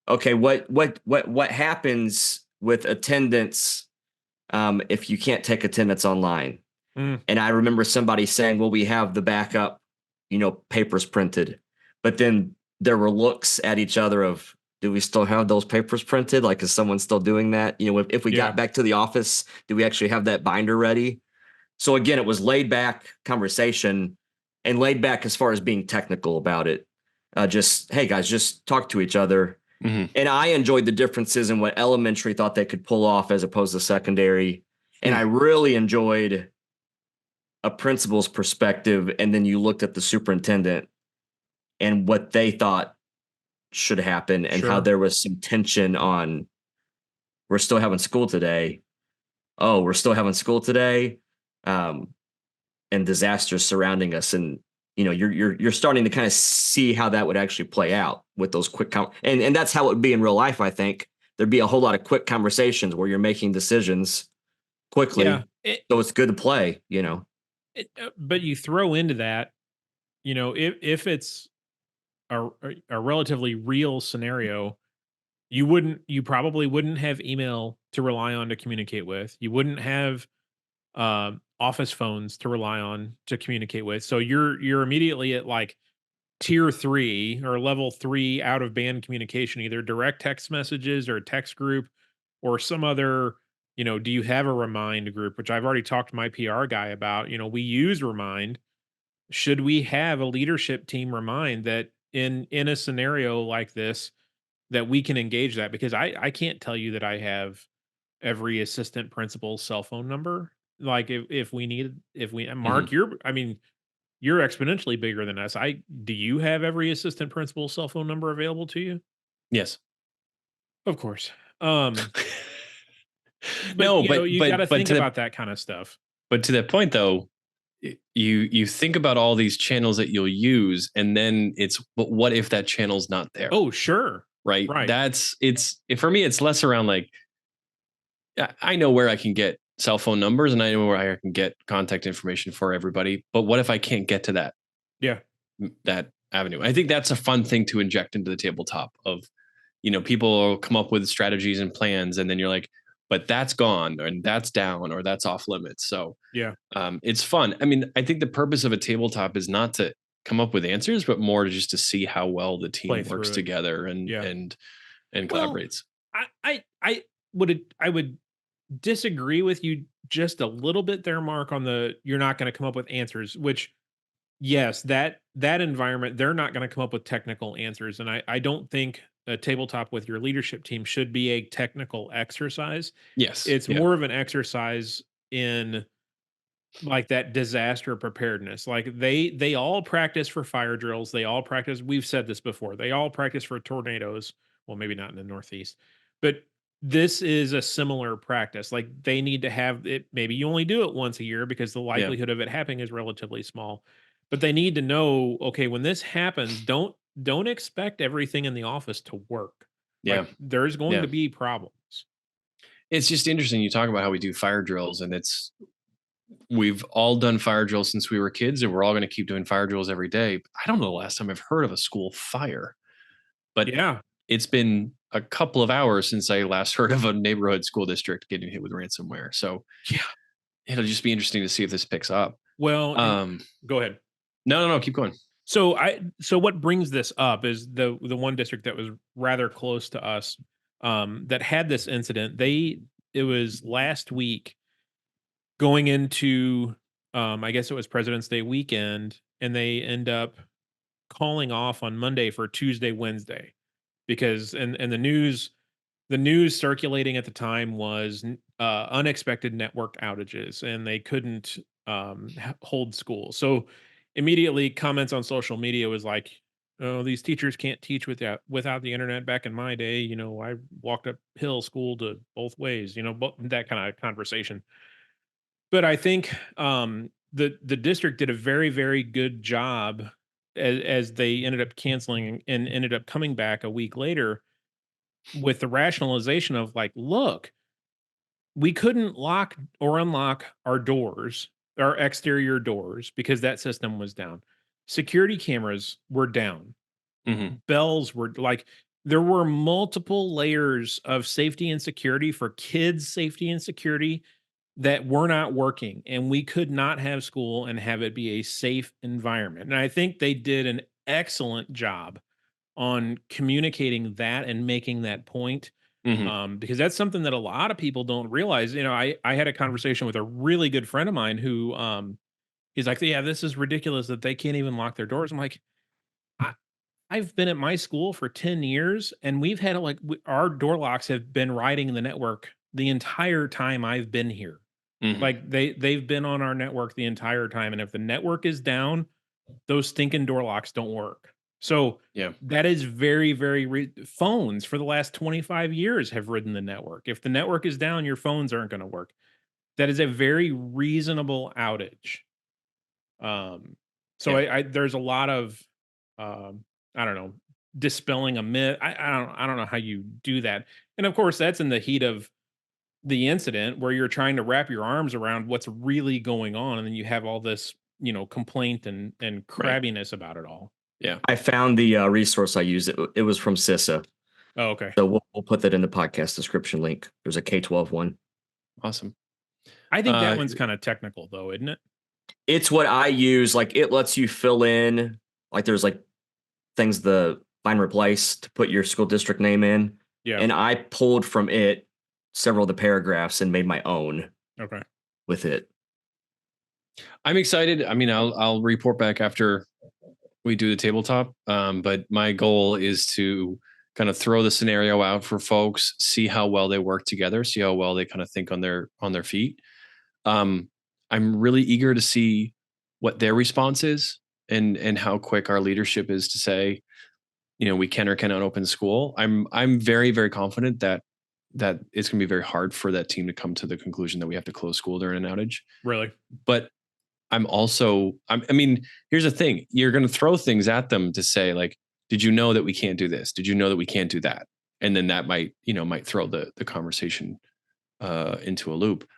okay, what happens with attendance if you can't take attendance online? And I remember somebody saying, well, we have the backup, papers printed, but then there were looks at each other of, do we still have those papers printed? Like, is someone still doing that? If we got back to the office, do we actually have that binder ready? So again, it was laid back conversation, and laid back as far as being technical about it. Just, hey guys, just talk to each other. Mm-hmm. And I enjoyed the differences in what elementary thought they could pull off as opposed to secondary. And I really enjoyed a principal's perspective. And then you looked at the superintendent and what they thought should happen, and how there was some tension on, we're still having school today. Oh, we're still having school today. And disasters surrounding us. And, you're starting to kind of see how that would actually play out with those quick and that's how it would be in real life. I think there'd be a whole lot of quick conversations where you're making decisions quickly. So it's good to play, but you throw into that, if it's a relatively real scenario, you probably wouldn't have email to rely on to communicate with. You wouldn't have office phones to rely on to communicate with. So you're immediately at like tier 3 or level 3 out of band communication, either direct text messages or a text group or some other, do you have a Remind group, which I've already talked to my PR guy about. We use Remind. Should we have a leadership team Remind that in a scenario like this that we can engage that? Because I can't tell you that I have every assistant principal's cell phone number. Like if Mark, you're exponentially bigger than us. Do you have every assistant principal's cell phone number available to you? Yes. Of course. No, but you got to think about that kind of stuff. But to that point though, you think about all these channels that you'll use, and then but what if that channel's not there? Oh, sure. Right. Right. For me, it's less around like, I know where I can get cell phone numbers and I know where I can get contact information for everybody. But what if I can't get to that Yeah. avenue? I think that's a fun thing to inject into the tabletop of, people will come up with strategies and plans, and then you're like, but that's gone and that's down or that's off limits. So Yeah. it's fun. I mean, I think the purpose of a tabletop is not to come up with answers, but more just to see how well the team works together and collaborates. I would disagree with you just a little bit there, Mark, on you're not going to come up with answers, which yes, that environment, they're not going to come up with technical answers. And I don't think a tabletop with your leadership team should be a technical exercise. Yes. It's more of an exercise in like that disaster preparedness. Like they all practice for fire drills. They all practice. We've said this before. They all practice for tornadoes. Well, maybe not in the Northeast, but this is a similar practice. Like they need to have it. Maybe you only do it once a year because the likelihood of it happening is relatively small. But they need to know, okay, when this happens, don't expect everything in the office to work. Yeah. Like there's going to be problems. It's just interesting. You talk about how we do fire drills, and we've all done fire drills since we were kids, and we're all going to keep doing fire drills every day. I don't know the last time I've heard of a school fire, but it's been a couple of hours since I last heard of a neighborhood school district getting hit with ransomware. So it'll just be interesting to see if this picks up. Well, go ahead. No, keep going. So what brings this up is the one district that was rather close to us that had this incident. It was last week going into I guess it was President's Day weekend, and they end up calling off on Monday for Tuesday, Wednesday, because and the news circulating at the time was unexpected network outages, and they couldn't hold school. So immediately comments on social media was like, oh, these teachers can't teach without the internet. Back in my day, I walked uphill school to both ways, that kind of conversation. But I think the district did a very, very good job as they ended up canceling and ended up coming back a week later with the rationalization of like, look, we couldn't lock or unlock our doors, our exterior doors, because that system was down. Security cameras were down. Bells were like, there were multiple layers of safety and security for kids' safety and security that were not working, and we could not have school and have it be a safe environment. And I think they did an excellent job on communicating that and making that point, because that's something that a lot of people don't realize. I had a conversation with a really good friend of mine who he's like, yeah, this is ridiculous that they can't even lock their doors. I'm like, I've been at my school for 10 years, and we've had our door locks have been riding the network the entire time I've been here. Like they've been on our network the entire time. And if the network is down, those stinking door locks don't work. So that is very, very phones for the last 25 years have ridden the network. If the network is down, your phones aren't going to work. That is a very reasonable outage. I there's a lot of, I don't know, dispelling a myth. I don't know how you do that. And of course that's in the heat of the incident where you're trying to wrap your arms around what's really going on. And then you have all this, complaint and crabbiness about it all. Yeah. I found the resource I used. It was from CISA. Oh, okay. So we'll put that in the podcast description link. There's a K-12 one. Awesome. I think that one's kind of technical though, isn't it? It's what I use. Like it lets you fill in, like there's like things the find replace to put your school district name in. Yeah. And I pulled from it several of the paragraphs and made my own with it. I'm excited. I mean, I'll report back after we do the tabletop. But my goal is to kind of throw the scenario out for folks, see how well they work together, see how well they kind of think on their feet. I'm really eager to see what their response is and how quick our leadership is to say, we can or cannot open school. I'm very, very confident that it's going to be very hard for that team to come to the conclusion that we have to close school during an outage. Really? But I mean, here's the thing. You're going to throw things at them to say like, did you know that we can't do this? Did you know that we can't do that? And then that might throw the conversation into a loop.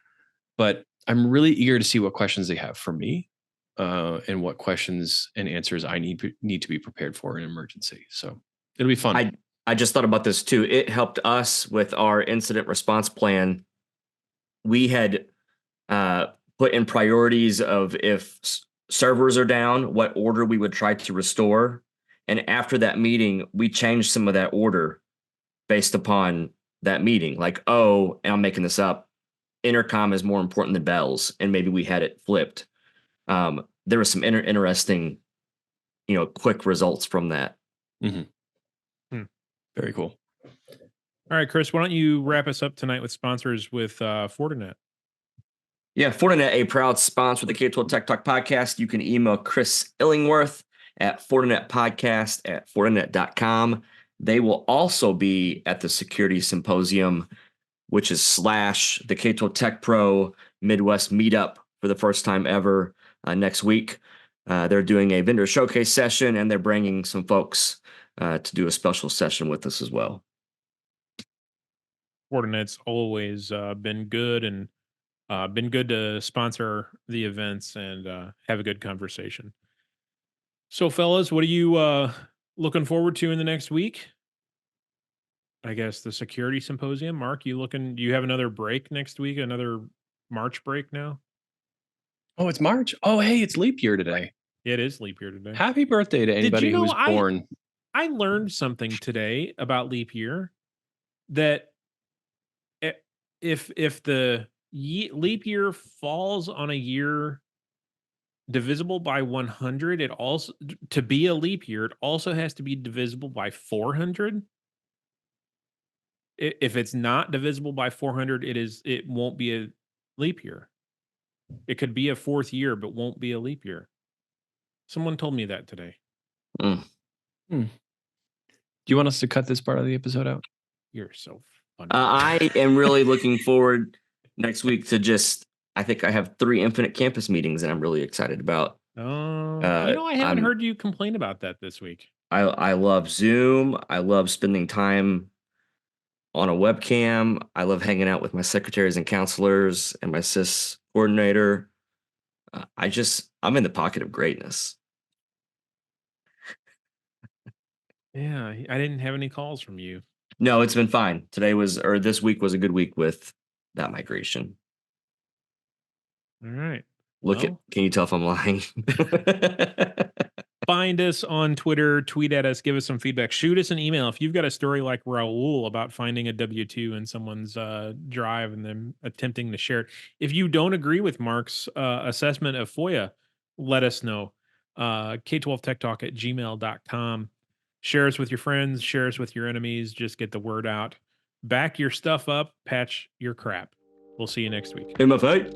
But I'm really eager to see what questions they have for me, and what questions and answers I need to be prepared for in an emergency. So it'll be fun. I just thought about this too. It helped us with our incident response plan. We had put in priorities of if servers are down, what order we would try to restore. And after that meeting, we changed some of that order based upon that meeting. Like, and I'm making this up, intercom is more important than bells. And maybe we had it flipped. There was some interesting, quick results from that. Mm-hmm. Very cool. All right, Chris, why don't you wrap us up tonight with sponsors with Fortinet? Yeah, Fortinet, a proud sponsor of the K-12 Tech Talk podcast. You can email Chris Illingworth at FortinetPodcast@Fortinet.com. They will also be at the Security Symposium, which is / the K-12 Tech Pro Midwest Meetup for the first time ever next week. They're doing a vendor showcase session, and they're bringing some folks to do a special session with us as well. Fortinet's always been good and been good to sponsor the events and have a good conversation. So, fellas, what are you looking forward to in the next week? I guess the Security Symposium. Mark, do you have another break next week? Another March break now? Oh, it's March. Oh, hey, it's leap year today. It is leap year today. Happy birthday to anybody who was born. I learned something today about leap year, that if the leap year falls on a year divisible by 100, it also, to be a leap year, it also has to be divisible by 400. If it's not divisible by 400, it won't be a leap year. It could be a fourth year, but won't be a leap year. Someone told me that today. Do you want us to cut this part of the episode out? You're so funny. I am really looking forward next week to I think I have 3 Infinite Campus meetings and I'm really excited about. I haven't heard you complain about that this week. I love Zoom. I love spending time on a webcam. I love hanging out with my secretaries and counselors and my CIS coordinator. I'm in the pocket of greatness. Yeah, I didn't have any calls from you. No, it's been fine. This week was a good week with that migration. All right. Can you tell if I'm lying? Find us on Twitter, tweet at us, give us some feedback, shoot us an email. If you've got a story like Raul about finding a W-2 in someone's drive and them attempting to share it. If you don't agree with Mark's assessment of FOIA, let us know. K12techtalk@gmail.com. Share us with your friends, share us with your enemies, just get the word out. Back your stuff up, patch your crap. We'll see you next week. MFA.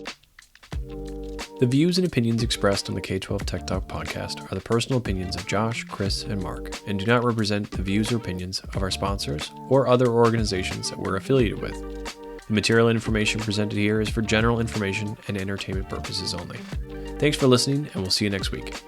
The views and opinions expressed on the K-12 Tech Talk podcast are the personal opinions of Josh, Chris, and Mark, and do not represent the views or opinions of our sponsors or other organizations that we're affiliated with. The material and information presented here is for general information and entertainment purposes only. Thanks for listening, and we'll see you next week.